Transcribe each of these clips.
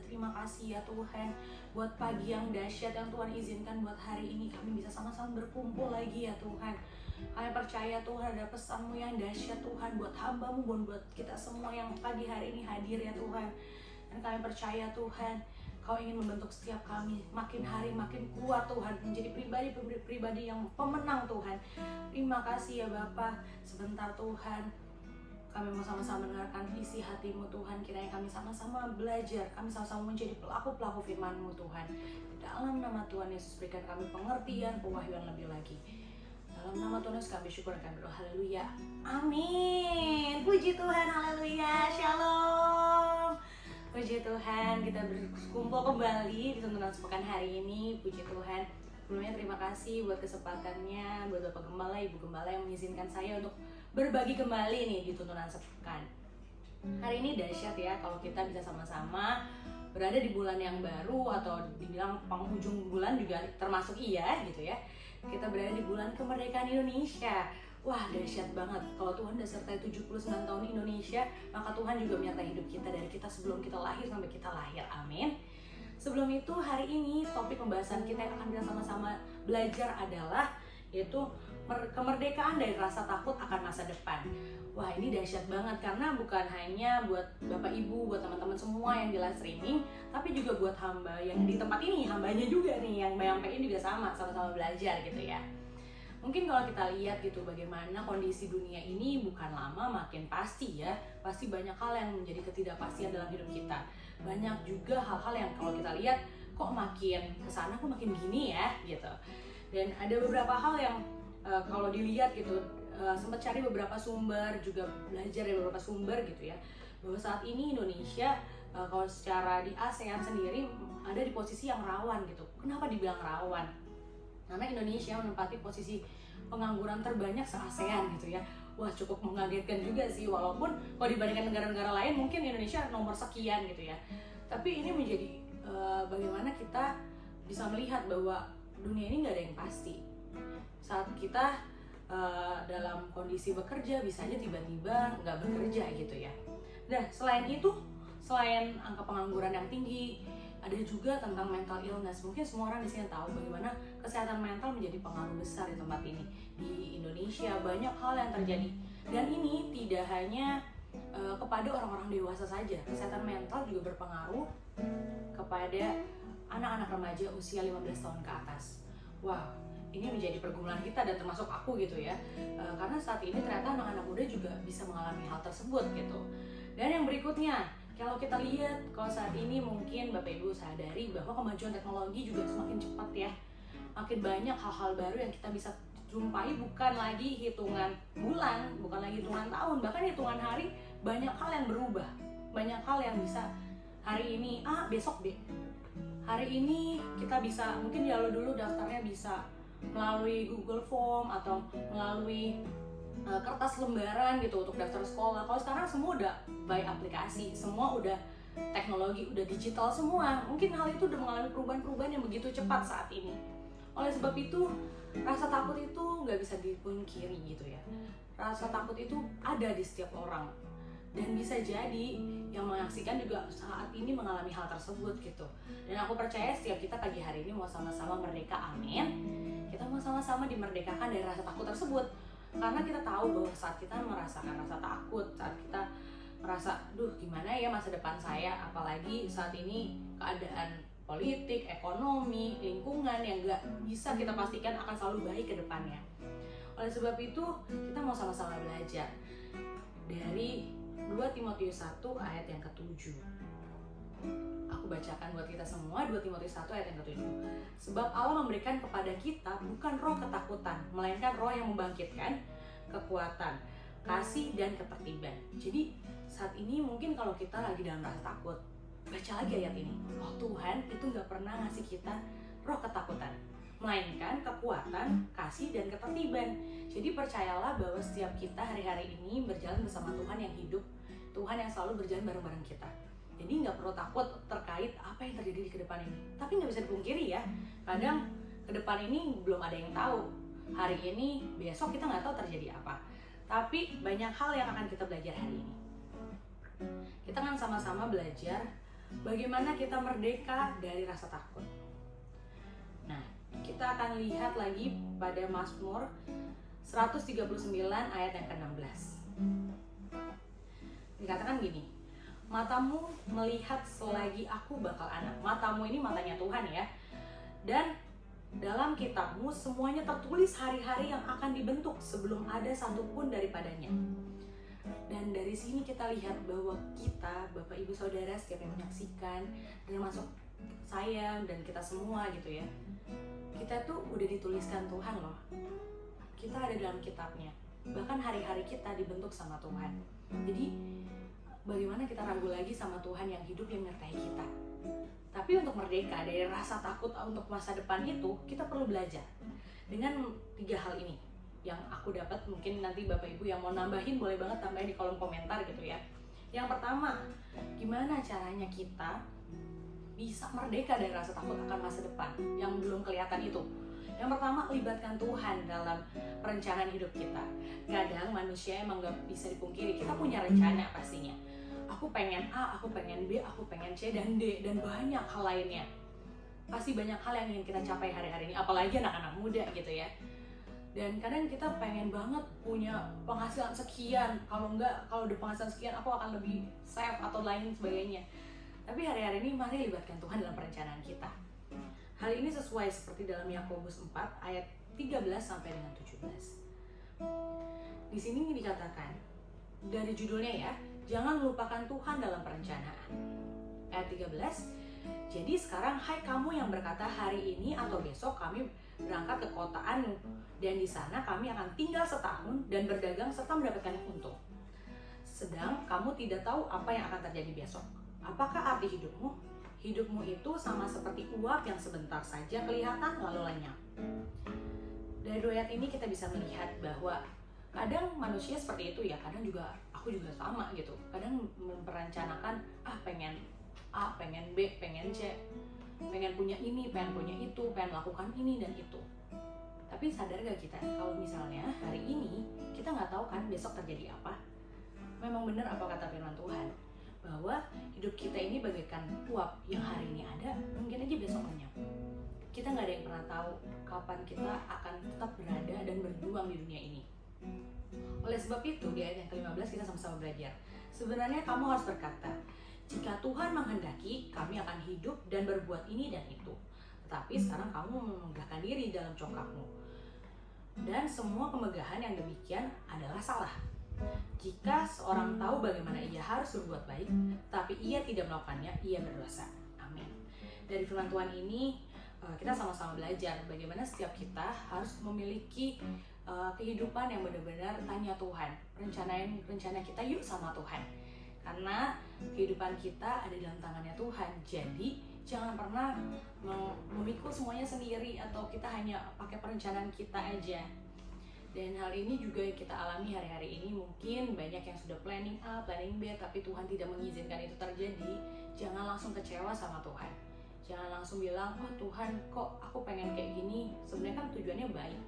Terima kasih ya Tuhan buat pagi yang dahsyat yang Tuhan izinkan buat hari ini kami bisa sama-sama berkumpul lagi ya Tuhan. Kami percaya Tuhan ada pesan-Mu yang dahsyat Tuhan buat hamba-Mu, buat kita semua yang pagi hari ini hadir ya Tuhan. Dan kami percaya Tuhan Kau ingin membentuk setiap kami makin hari makin kuat Tuhan, menjadi pribadi yang pemenang Tuhan. Terima kasih ya Bapa. Sebentar Tuhan, kami mau sama-sama mendengarkan isi hati-Mu Tuhan. Kiranya kami sama-sama belajar, kami sama-sama menjadi pelaku-pelaku firman-Mu Tuhan. Dalam nama Tuhan Yesus berikan kami pengertian, pewahyuan lebih lagi. Dalam nama Tuhan Yesus kami syukur dan kami berdoa. Haleluya. Amin. Puji Tuhan. Haleluya. Shalom. Puji Tuhan, kita berkumpul kembali di tuntunan sepekan hari ini. Puji Tuhan. Sebelumnya terima kasih buat kesempatannya, buat Bapak Gembala, Ibu Gembala yang mengizinkan saya untuk berbagi kembali nih di tuntunan sepekan. Hari ini dahsyat ya kalau kita bisa sama-sama berada di bulan yang baru, atau dibilang penghujung bulan juga termasuk iya gitu ya. Kita berada di bulan kemerdekaan Indonesia. Wah, dahsyat banget. Kalau Tuhan udah sertai 79 tahun Indonesia, maka Tuhan juga menyertai hidup kita dari kita sebelum kita lahir sampai kita lahir. Amin. Sebelum itu, hari ini topik pembahasan kita yang akan kita sama-sama belajar adalah yaitu kemerdekaan dari rasa takut akan masa depan. Wah, ini dahsyat banget karena bukan hanya buat Bapak Ibu, buat teman-teman semua yang di live streaming, tapi juga buat hamba yang di tempat ini, hambanya juga nih yang nyampein juga sama-sama belajar gitu ya. Mungkin kalau kita lihat gitu bagaimana kondisi dunia ini bukan lama makin pasti ya. Pasti banyak hal yang menjadi ketidakpastian dalam hidup kita. Banyak juga hal-hal yang kalau kita lihat kok makin kesana kok makin gini ya gitu. Dan ada beberapa hal yang kalau dilihat gitu, sempat cari beberapa sumber, juga belajar dari beberapa sumber gitu ya, bahwa saat ini Indonesia kalau secara di ASEAN sendiri ada di posisi yang rawan gitu. Kenapa dibilang rawan? Karena Indonesia menempati posisi pengangguran terbanyak se-ASEAN gitu ya. Wah, cukup mengagetkan juga sih, walaupun kalau dibandingkan negara-negara lain mungkin Indonesia nomor sekian gitu ya. Tapi ini menjadi bagaimana kita bisa melihat bahwa dunia ini nggak ada yang pasti. Saat kita dalam kondisi bekerja bisa aja tiba-tiba nggak bekerja gitu ya. Nah, selain itu, selain angka pengangguran yang tinggi, ada juga tentang mental illness. Mungkin semua orang di sini tahu bagaimana kesehatan mental menjadi pengaruh besar di tempat ini. Di Indonesia banyak hal yang terjadi, dan ini tidak hanya kepada orang-orang dewasa saja. Kesehatan mental juga berpengaruh kepada anak-anak remaja usia 15 tahun ke atas. Wah, ini menjadi pergumulan kita dan termasuk aku gitu ya, karena saat ini ternyata anak-anak muda juga bisa mengalami hal tersebut gitu. Dan yang berikutnya, kalau kita lihat kalau saat ini mungkin Bapak Ibu sadari bahwa kemajuan teknologi juga semakin cepat ya, makin banyak hal-hal baru yang kita bisa jumpai, bukan lagi hitungan bulan, bukan lagi hitungan tahun, bahkan hitungan hari. Banyak hal yang berubah, banyak hal yang bisa hari ini A, besok B. Hari ini kita bisa, mungkin dulu daftarnya bisa melalui Google Form atau melalui kertas lembaran gitu untuk daftar sekolah. Kalau sekarang semua udah by aplikasi, semua udah teknologi, udah digital semua. Mungkin hal itu udah mengalami perubahan-perubahan yang begitu cepat saat ini. Oleh sebab itu, rasa takut itu nggak bisa dipungkiri gitu ya. Rasa takut itu ada di setiap orang. Dan bisa jadi yang menyaksikan juga saat ini mengalami hal tersebut gitu. Dan aku percaya setiap kita pagi hari ini mau sama-sama merdeka, amin. Kita mau sama-sama dimerdekakan dari rasa takut tersebut. Karena kita tahu bahwa saat kita merasakan rasa takut, saat kita merasa, duh gimana ya masa depan saya, apalagi saat ini keadaan politik, ekonomi, lingkungan yang gak bisa kita pastikan akan selalu baik ke depannya. Oleh sebab itu, kita mau sama-sama belajar dari 2 Timotius 1 ayat yang ke-7. Aku bacakan buat kita semua, 2 Timotius 1 ayat yang ke-7. Sebab Allah memberikan kepada kita bukan roh ketakutan, melainkan roh yang membangkitkan kekuatan, kasih, dan ketertiban. Jadi saat ini mungkin kalau kita lagi dalam rasa takut, baca lagi ayat ini. Oh, Tuhan itu gak pernah ngasih kita roh ketakutan, melainkan kekuatan, kasih, dan ketertiban. Jadi percayalah bahwa setiap kita hari-hari ini berjalan bersama Tuhan yang hidup, Tuhan yang selalu berjalan bareng-bareng kita. Jadi nggak perlu takut terkait apa yang terjadi di kedepan ini. Tapi nggak bisa dipungkiri ya, kadang kedepan ini belum ada yang tahu. Hari ini, besok kita nggak tahu terjadi apa. Tapi banyak hal yang akan kita belajar hari ini. Kita akan sama-sama belajar bagaimana kita merdeka dari rasa takut. Nah, kita akan lihat lagi pada Mazmur 139 ayat yang ke-16. Dikatakan gini, matamu melihat selagi aku bakal anak. Matamu ini matanya Tuhan ya. Dan dalam kitabmu semuanya tertulis hari-hari yang akan dibentuk sebelum ada satupun daripadanya. Dan dari sini kita lihat bahwa kita, Bapak Ibu Saudara, setiap yang menyaksikan, termasuk saya dan kita semua gitu ya, kita tuh udah dituliskan Tuhan loh. Kita ada dalam kitabnya. Bahkan hari-hari kita dibentuk sama Tuhan. Jadi bagaimana kita ragu lagi sama Tuhan yang hidup, yang menyertai kita. Tapi untuk merdeka dari rasa takut untuk masa depan itu, kita perlu belajar dengan 3 hal ini yang aku dapat. Mungkin nanti Bapak Ibu yang mau nambahin boleh banget tambahin di kolom komentar gitu ya. Yang pertama, gimana caranya kita bisa merdeka dari rasa takut akan masa depan yang belum kelihatan itu? Yang pertama, libatkan Tuhan dalam perencanaan hidup kita. Kadang manusia emang gak bisa dipungkiri, kita punya rencana pastinya. Aku pengen A, aku pengen B, aku pengen C dan D, dan banyak hal lainnya. Pasti banyak hal yang ingin kita capai hari-hari ini, apalagi anak-anak muda gitu ya. Dan kadang kita pengen banget punya penghasilan sekian, kalau udah penghasilan sekian aku akan lebih safe atau lain sebagainya. Tapi hari-hari ini mari libatkan Tuhan dalam perencanaan kita. Hal ini sesuai seperti dalam Yakobus 4 ayat 13 sampai dengan 17. Di sini dikatakan, dari judulnya ya, jangan melupakan Tuhan dalam perencanaan. Ayat 13, jadi sekarang hai kamu yang berkata hari ini atau besok kami berangkat ke kota Anu, dan di sana kami akan tinggal setahun dan berdagang serta mendapatkan untung. Sedang kamu tidak tahu apa yang akan terjadi besok. Apakah arti hidupmu? Hidupmu itu sama seperti uap yang sebentar saja kelihatan lalu lenyap. Dari ayat ini kita bisa melihat bahwa kadang manusia seperti itu ya, kadang juga aku juga sama gitu. Kadang memperencanakan pengen A, pengen B, pengen C, pengen punya ini, pengen punya itu, pengen melakukan ini dan itu. Tapi sadar gak kita kalau misalnya hari ini kita nggak tahu kan besok terjadi apa? Memang benar apa kata firman Tuhan, bahwa hidup kita ini bagaikan uap yang hari ini ada, mungkin aja besok lenyap. Kita nggak ada yang pernah tahu kapan kita akan tetap berada dan berjuang di dunia ini. Oleh sebab itu di ayat yang ke-15 kita sama-sama belajar. Sebenarnya kamu harus berkata, jika Tuhan menghendaki, kami akan hidup dan berbuat ini dan itu. Tetapi sekarang kamu memegahkan diri dalam congkakmu. Dan semua kemegahan yang demikian adalah salah. Jika seorang tahu bagaimana ia harus berbuat baik, tapi ia tidak melakukannya, ia berdosa. Amin. Dari firman Tuhan ini, kita sama-sama belajar bagaimana setiap kita harus memiliki kehidupan yang benar-benar tanya Tuhan. Rencana kita yuk sama Tuhan. Karena kehidupan kita ada dalam tangannya Tuhan. Jadi jangan pernah memikul semuanya sendiri atau kita hanya pakai perencanaan kita aja. Dan hal ini juga kita alami hari-hari ini. Mungkin banyak yang sudah planning A, planning B, tapi Tuhan tidak mengizinkan itu terjadi. Jangan langsung kecewa sama Tuhan. Jangan langsung bilang, oh Tuhan kok aku pengen kayak gini. Sebenarnya kan tujuannya baik.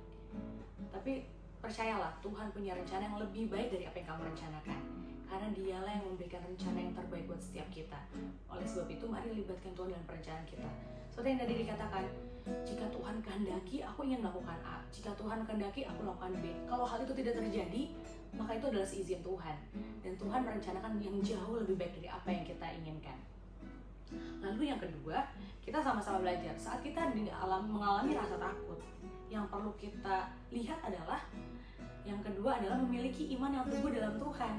Tapi percayalah, Tuhan punya rencana yang lebih baik dari apa yang kamu rencanakan. Karena dialah yang memberikan rencana yang terbaik buat setiap kita. Oleh sebab itu, mari libatkan Tuhan dalam perencanaan kita. Seperti yang tadi dikatakan, jika Tuhan kehendaki, aku ingin melakukan A. Jika Tuhan kehendaki, aku melakukan B. Kalau hal itu tidak terjadi, maka itu adalah seizin Tuhan. Dan Tuhan merencanakan yang jauh lebih baik dari apa yang kita inginkan. Lalu yang kedua, kita sama-sama belajar. Saat kita mengalami rasa takut, yang perlu kita lihat adalah, yang kedua adalah memiliki iman yang teguh dalam Tuhan.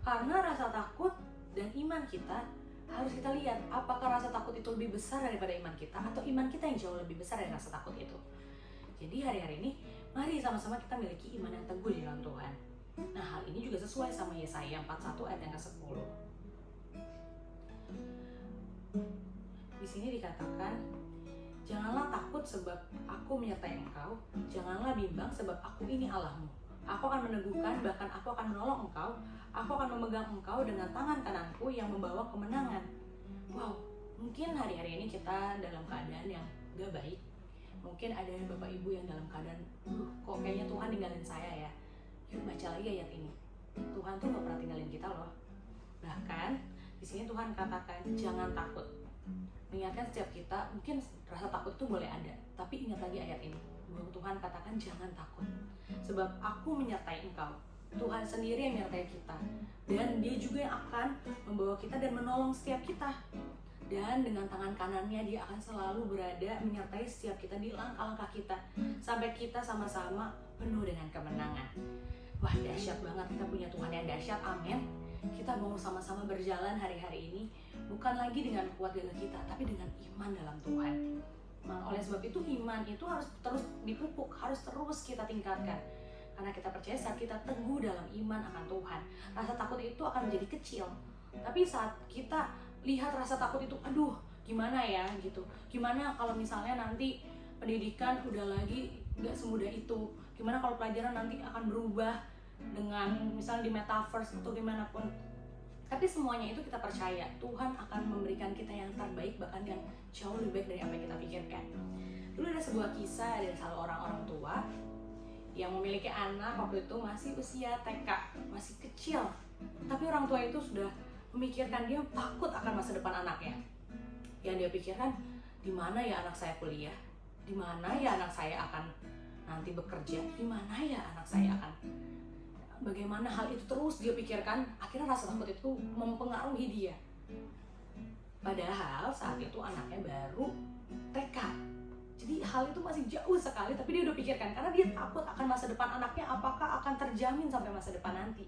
Karena rasa takut dan iman kita harus kita lihat, apakah rasa takut itu lebih besar daripada iman kita, atau iman kita yang jauh lebih besar dari rasa takut itu. Jadi hari-hari ini mari sama-sama kita miliki iman yang teguh di dalam Tuhan. Nah, hal ini juga sesuai sama Yesaya 41 ayat yang ke-10. Di sini dikatakan, janganlah takut sebab aku menyertai engkau, janganlah bimbang sebab aku ini Allahmu. Aku akan meneguhkan, bahkan aku akan menolong engkau. Aku akan memegang engkau dengan tangan kananku yang membawa kemenangan. Wow, mungkin hari-hari ini kita dalam keadaan yang gak baik. Mungkin ada bapak ibu yang dalam keadaan, kok kayaknya Tuhan ninggalin saya ya. Yuk baca lagi ayat ini. Tuhan tuh gak pernah tinggalin kita loh. Bahkan di sini Tuhan katakan jangan takut. Mengingatkan setiap kita, mungkin rasa takut itu boleh ada, tapi ingat lagi ayat ini. Tuhan katakan jangan takut, sebab aku menyertai engkau. Tuhan sendiri yang menyertai kita, dan dia juga yang akan membawa kita dan menolong setiap kita. Dan dengan tangan kanannya dia akan selalu berada menyertai setiap kita di langkah-langkah kita, sampai kita sama-sama penuh dengan kemenangan. Wah, dahsyat banget, kita punya Tuhan yang dahsyat, amin. Kita mau sama-sama berjalan hari-hari ini, bukan lagi dengan kuat gagah kita, tapi dengan iman dalam Tuhan. Oleh sebab itu iman itu harus terus dipupuk, harus terus kita tingkatkan. Karena kita percaya saat kita teguh dalam iman akan Tuhan, rasa takut itu akan menjadi kecil. Tapi saat kita lihat rasa takut itu, aduh gimana ya gitu. Gimana kalau misalnya nanti pendidikan udah lagi gak semudah itu. Gimana kalau pelajaran nanti akan berubah dengan misalnya di metaverse atau dimanapun. Tapi semuanya itu kita percaya Tuhan akan memberikan kita yang terbaik, bahkan yang jauh lebih baik dari apa yang kita pikirkan. Dulu ada sebuah kisah dari salah orang tua yang memiliki anak waktu itu masih usia TK, masih kecil. Tapi orang tua itu sudah memikirkan, dia takut akan masa depan anaknya. Yang dia pikirkan, di mana ya anak saya kuliah? Di mana ya anak saya akan nanti bekerja, gimana ya anak saya kan? Bagaimana hal itu terus dia pikirkan, akhirnya rasa takut itu mempengaruhi dia. Padahal saat itu anaknya baru TK. Jadi hal itu masih jauh sekali, tapi dia udah pikirkan karena dia takut akan masa depan anaknya apakah akan terjamin sampai masa depan nanti.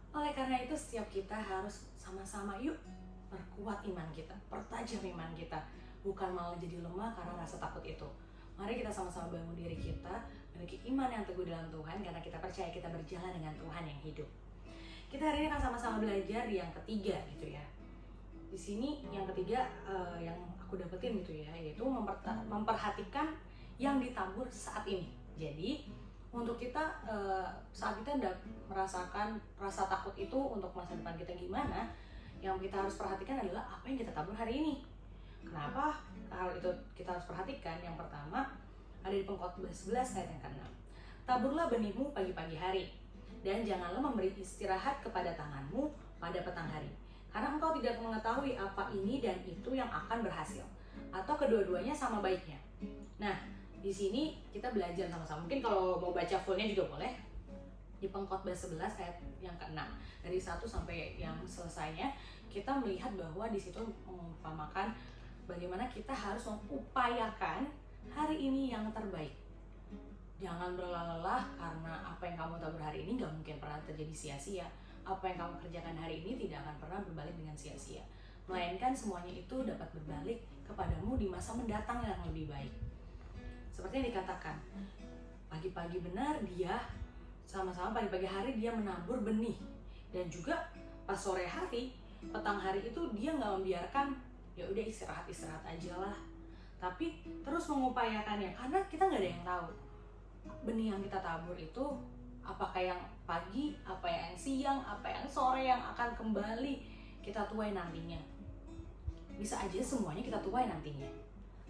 Oleh karena itu setiap kita harus sama-sama yuk perkuat iman kita, pertajam iman kita, bukan malah jadi lemah karena rasa takut itu. Mari kita sama-sama bangun diri kita, memiliki iman yang teguh dalam Tuhan karena kita percaya kita berjalan dengan Tuhan yang hidup. Kita hari ini akan sama-sama belajar di yang ketiga gitu ya. Di sini yang ketiga yang aku dapetin gitu ya, yaitu memperhatikan yang ditabur saat ini. Jadi untuk kita saat kita merasakan rasa takut itu untuk masa depan kita gimana, yang kita harus perhatikan adalah apa yang kita tabur hari ini. Kenapa hal itu kita harus perhatikan? Yang pertama ada di Pengkhotbah 11 ayat yang ke-6. Taburlah benihmu pagi-pagi hari, dan janganlah memberi istirahat kepada tanganmu pada petang hari. Karena engkau tidak mengetahui apa ini dan itu yang akan berhasil, atau kedua-duanya sama baiknya. Nah, di sini kita belajar sama-sama. Mungkin kalau mau baca fullnya juga boleh. Di Pengkhotbah 11 ayat yang ke-6. Dari 1 sampai yang selesainya, kita melihat bahwa di situ mengumpamakan bagaimana kita harus mengupayakan hari ini yang terbaik. Jangan berlelah karena apa yang kamu tabur hari ini gak mungkin pernah terjadi sia-sia. Apa yang kamu kerjakan hari ini tidak akan pernah berbalik dengan sia-sia. Melainkan semuanya itu dapat berbalik kepadamu di masa mendatang yang lebih baik. Seperti yang dikatakan, pagi-pagi benar dia sama-sama pagi-pagi hari dia menabur benih. Dan juga pas sore hari, petang hari itu dia gak membiarkan ya udah istirahat aja lah, tapi terus mengupayakannya karena kita nggak ada yang tahu benih yang kita tabur itu apakah yang pagi, apa yang siang, apa yang sore yang akan kembali kita tuai nantinya. Bisa aja semuanya kita tuai nantinya,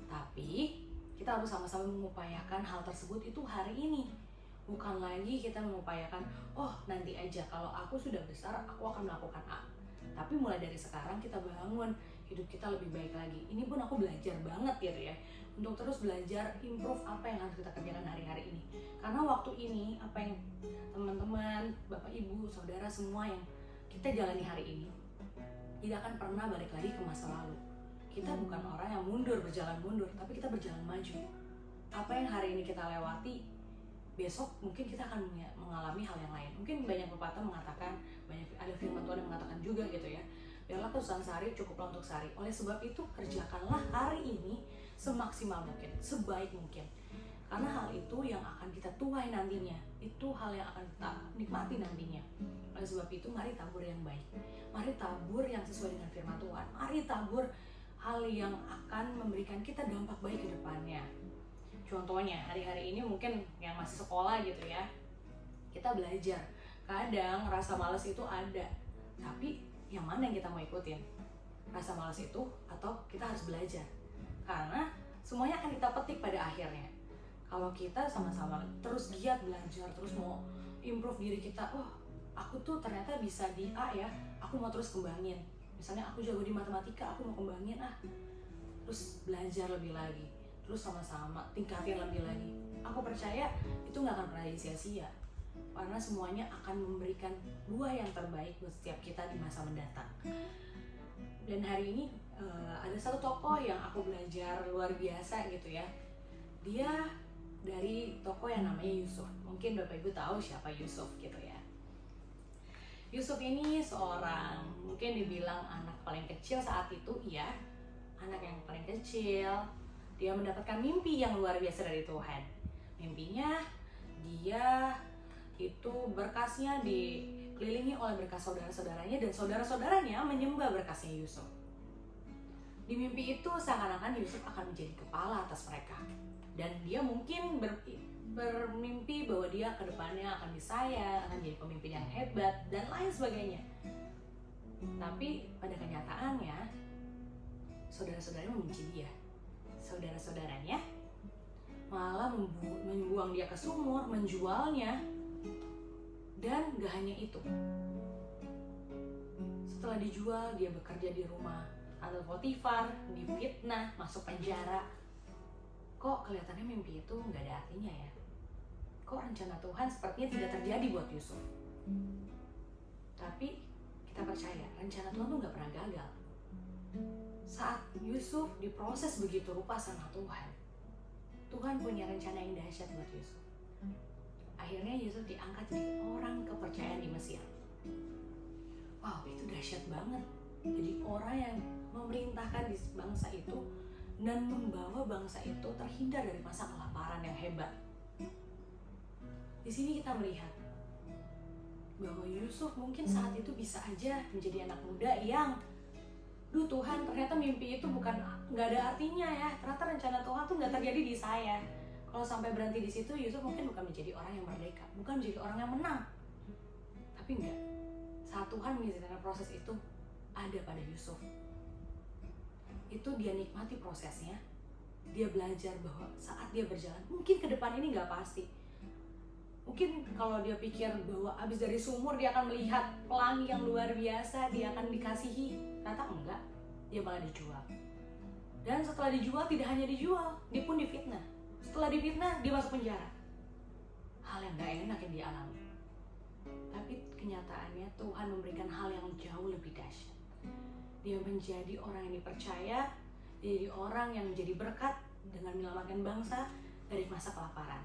tapi kita harus sama-sama mengupayakan hal tersebut itu hari ini. Bukan lagi kita mengupayakan, oh nanti aja kalau aku sudah besar aku akan melakukan A. Tapi mulai dari sekarang kita bangun hidup kita lebih baik lagi. Ini pun aku belajar banget gitu ya, untuk terus belajar improve apa yang harus kita kerjakan hari-hari ini. Karena waktu ini apa yang teman-teman, bapak ibu, saudara semua yang kita jalani hari ini tidak akan pernah balik lagi ke masa lalu. Kita bukan orang yang berjalan mundur, tapi kita berjalan maju. Apa yang hari ini kita lewati, besok mungkin kita akan mengalami hal yang lain. Mungkin banyak pepatah mengatakan, banyak ada firman Tuhan yang mengatakan juga gitu ya, biarlah kesusahan sehari cukuplah untuk sehari. Oleh sebab itu kerjakanlah hari ini semaksimal mungkin, sebaik mungkin. Karena hal itu yang akan kita tuai nantinya, itu hal yang akan kita nikmati nantinya. Oleh sebab itu mari tabur yang baik, mari tabur yang sesuai dengan firman Tuhan, mari tabur hal yang akan memberikan kita dampak baik ke depannya. Contohnya hari-hari ini mungkin yang masih sekolah gitu ya, kita belajar. Kadang rasa malas itu ada, tapi yang mana yang kita mau ikutin? Rasa malas itu atau kita harus belajar? Karena semuanya akan kita petik pada akhirnya. Kalau kita sama-sama terus giat belajar, terus mau improve diri kita, oh aku tuh ternyata bisa di A ya, aku mau terus kembangin. Misalnya aku jago di matematika, aku mau kembangin terus belajar lebih lagi, terus sama-sama tingkatin lebih lagi. Aku percaya itu gak akan pernah sia-sia, karena semuanya akan memberikan buah yang terbaik buat setiap kita di masa mendatang. Dan hari ini ada satu tokoh yang aku belajar luar biasa gitu ya. Dia dari tokoh yang namanya Yusuf. Mungkin Bapak Ibu tahu siapa Yusuf gitu ya. Yusuf ini seorang, mungkin dibilang anak paling kecil saat itu, ya, anak yang paling kecil. Dia mendapatkan mimpi yang luar biasa dari Tuhan. Mimpinya dia itu berkasnya dikelilingi oleh berkas saudara-saudaranya, dan saudara-saudaranya menyembah berkasnya Yusuf. Di mimpi itu seakan-akan Yusuf akan menjadi kepala atas mereka, dan dia mungkin bermimpi bahwa dia ke depannya akan disayang, akan jadi pemimpin yang hebat dan lain sebagainya. Tapi pada kenyataannya saudara-saudaranya membenci dia. Saudara-saudaranya malah membuang dia ke sumur, menjualnya. Dan gak hanya itu, setelah dijual dia bekerja di rumah Tante Potifar, difitnah, masuk penjara. kok kelihatannya mimpi itu nggak ada artinya ya? Kok rencana Tuhan sepertinya tidak terjadi buat Yusuf? Tapi kita percaya rencana Tuhan tuh nggak pernah gagal. Saat Yusuf diproses begitu rupa sama Tuhan, Tuhan punya rencana yang dahsyat buat Yusuf. Akhirnya Yusuf diangkat jadi orang kepercayaan di Mesir. Wow, itu dahsyat banget. Jadi orang yang memerintahkan di bangsa itu dan membawa bangsa itu terhindar dari masa kelaparan yang hebat. Di sini kita melihat bahwa Yusuf mungkin saat itu bisa aja menjadi anak muda yang, duh Tuhan, ternyata mimpi itu bukan nggak ada artinya ya. Ternyata rencana Tuhan tuh nggak terjadi di saya. Kalau sampai berhenti di situ, Yusuf mungkin bukan menjadi orang yang merdeka, bukan menjadi orang yang menang. Tapi enggak. Saat Tuhan mengizinkan proses itu ada pada Yusuf, itu dia nikmati prosesnya. Dia belajar bahwa saat dia berjalan, mungkin ke depan ini nggak pasti. Mungkin kalau dia pikir bahwa abis dari sumur dia akan melihat pelangi yang luar biasa, dia akan dikasihi. Ternyata enggak, dia malah dijual. Dan setelah dijual, tidak hanya dijual, dia pun difitnah. Setelah difitnah, dia masuk penjara. Hal yang gak enak yang dia alami. Tapi kenyataannya Tuhan memberikan hal yang jauh lebih dahsyat. Dia menjadi orang yang dipercaya, dia jadi orang yang menjadi berkat dengan menyelamatkan bangsa dari masa kelaparan.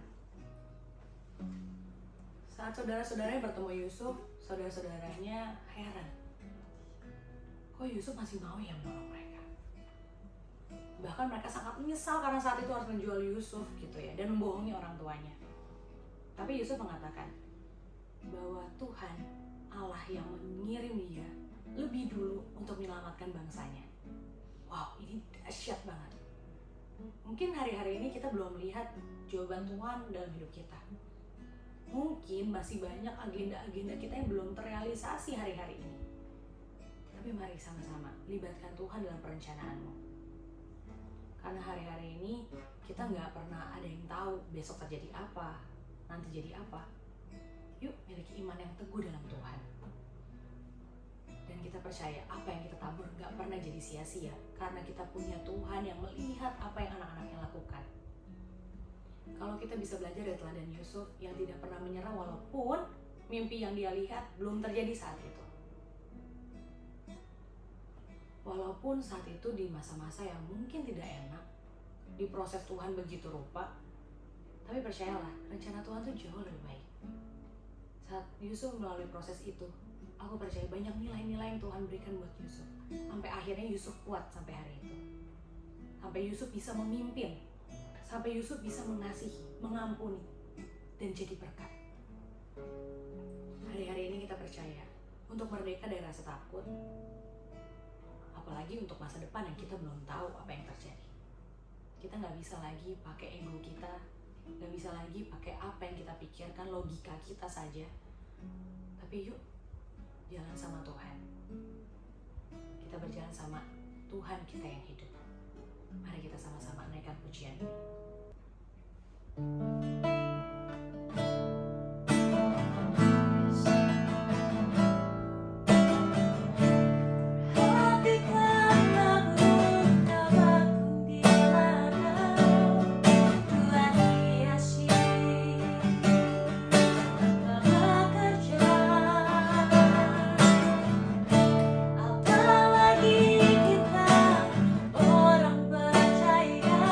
Saat saudara-saudaranya bertemu Yusuf, saudara-saudaranya heran. Kok Yusuf masih mau ya menolong mereka? Bahkan mereka sangat menyesal karena saat itu harus menjual Yusuf gitu ya, dan membohongi orang tuanya. Tapi Yusuf mengatakan bahwa Tuhan Allah yang mengirim dia lebih dulu untuk menyelamatkan bangsanya. Wow, ini dahsyat banget. Mungkin hari-hari ini kita belum melihat jawaban Tuhan dalam hidup kita. Mungkin masih banyak agenda-agenda kita yang belum terrealisasi hari-hari ini. Tapi mari sama-sama libatkan Tuhan dalam perencanaanmu. Karena hari-hari ini kita nggak pernah ada yang tahu besok terjadi apa, nanti jadi apa. Yuk miliki iman yang teguh dalam Tuhan. Dan kita percaya apa yang kita tabur nggak pernah jadi sia-sia. Karena kita punya Tuhan yang melihat apa yang anak-anaknya lakukan. Kalau kita bisa belajar dari teladan Yusuf yang tidak pernah menyerah walaupun mimpi yang dia lihat belum terjadi saat itu. Walaupun saat itu di masa-masa yang mungkin tidak enak, di proses Tuhan begitu rupa, tapi percayalah, rencana Tuhan itu jauh lebih baik. Saat Yusuf melalui proses itu, aku percaya banyak nilai-nilai yang Tuhan berikan buat Yusuf. Sampai akhirnya Yusuf kuat sampai hari itu. Sampai Yusuf bisa memimpin. Sampai Yusuf bisa mengasihi, mengampuni, dan jadi berkat. Hari-hari ini kita percaya, untuk merdeka dari rasa takut, apalagi untuk masa depan yang kita belum tahu apa yang terjadi. Kita nggak bisa lagi pakai ego kita, nggak bisa lagi pakai apa yang kita pikirkan, logika kita saja. Tapi yuk, jalan sama Tuhan. Kita berjalan sama Tuhan kita yang hidup. Mari kita sama-sama naikkan pujian ini. Apalagi kita orang percaya.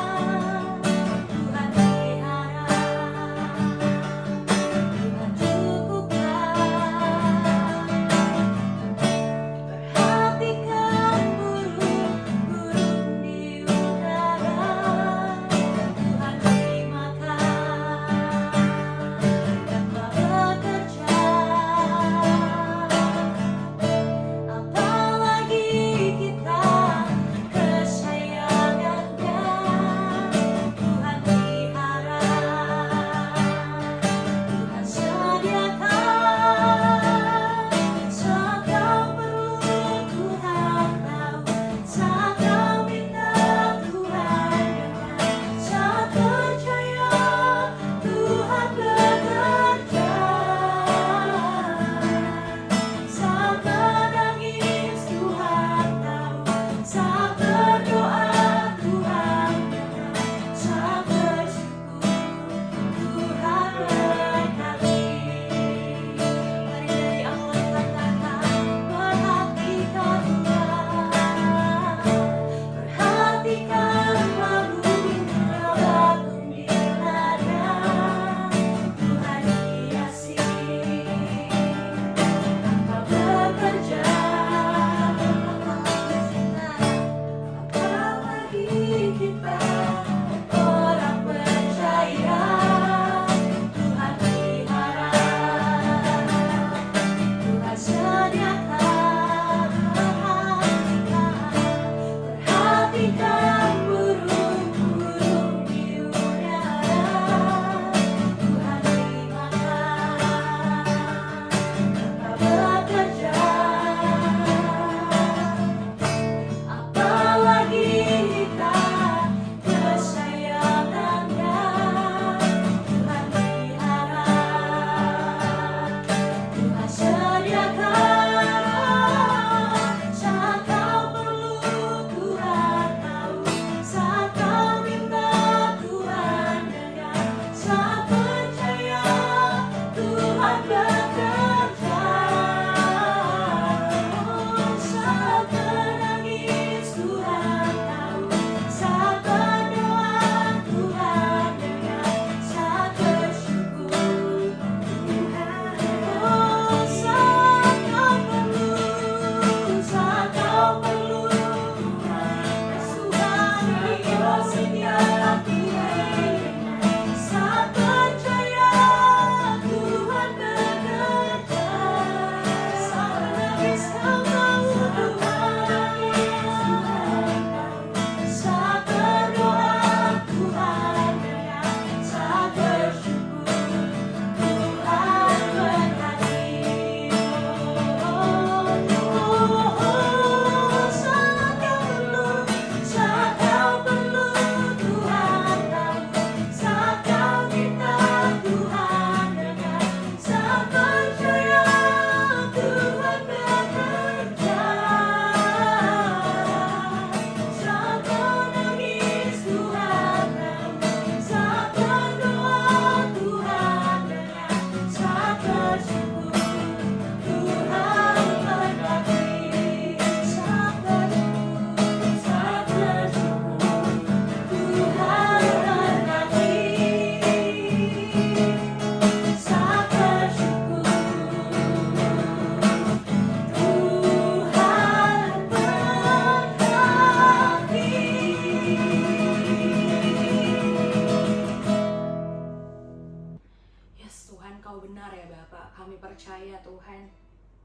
Kami percaya Tuhan,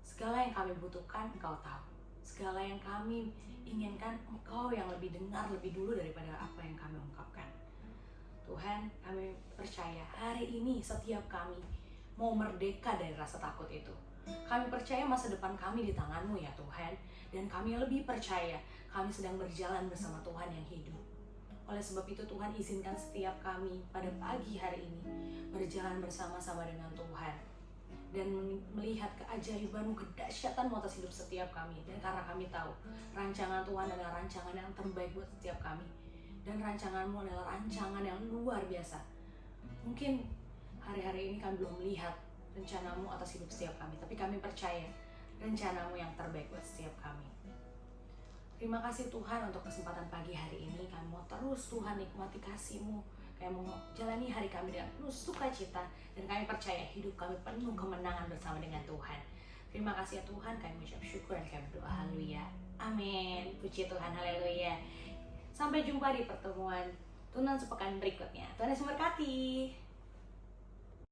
segala yang kami butuhkan Engkau tahu. Segala yang kami inginkan Engkau yang lebih dengar lebih dulu daripada apa yang kami ungkapkan. Tuhan, kami percaya hari ini setiap kami mau merdeka dari rasa takut itu. Kami percaya masa depan kami di tangan-Mu ya Tuhan. Dan kami lebih percaya kami sedang berjalan bersama Tuhan yang hidup. Oleh sebab itu Tuhan, izinkan setiap kami pada pagi hari ini berjalan bersama-sama dengan Tuhan dan melihat keajaiban-Mu, kedahsyatan-Mu atas hidup setiap kami. Dan karena kami tahu rancangan Tuhan adalah rancangan yang terbaik buat setiap kami, dan rancangan-Mu adalah rancangan yang luar biasa. Mungkin hari-hari ini kami belum melihat rencana-Mu atas hidup setiap kami, tapi kami percaya rencana-Mu yang terbaik buat setiap kami. Terima kasih Tuhan untuk kesempatan pagi hari ini. Kami mau terus Tuhan nikmati kasih-Mu. Kami mau jalani hari kami dengan penuh sukacita. Dan kami percaya hidup kami penuh kemenangan bersama dengan Tuhan. Terima kasih ya Tuhan. Kami mengucap syukur dan kami berdoa. Haleluya. Amin. Puji Tuhan. Haleluya. Sampai jumpa di pertemuan Tunan sepekan berikutnya. Tuhan Yesus memberkati.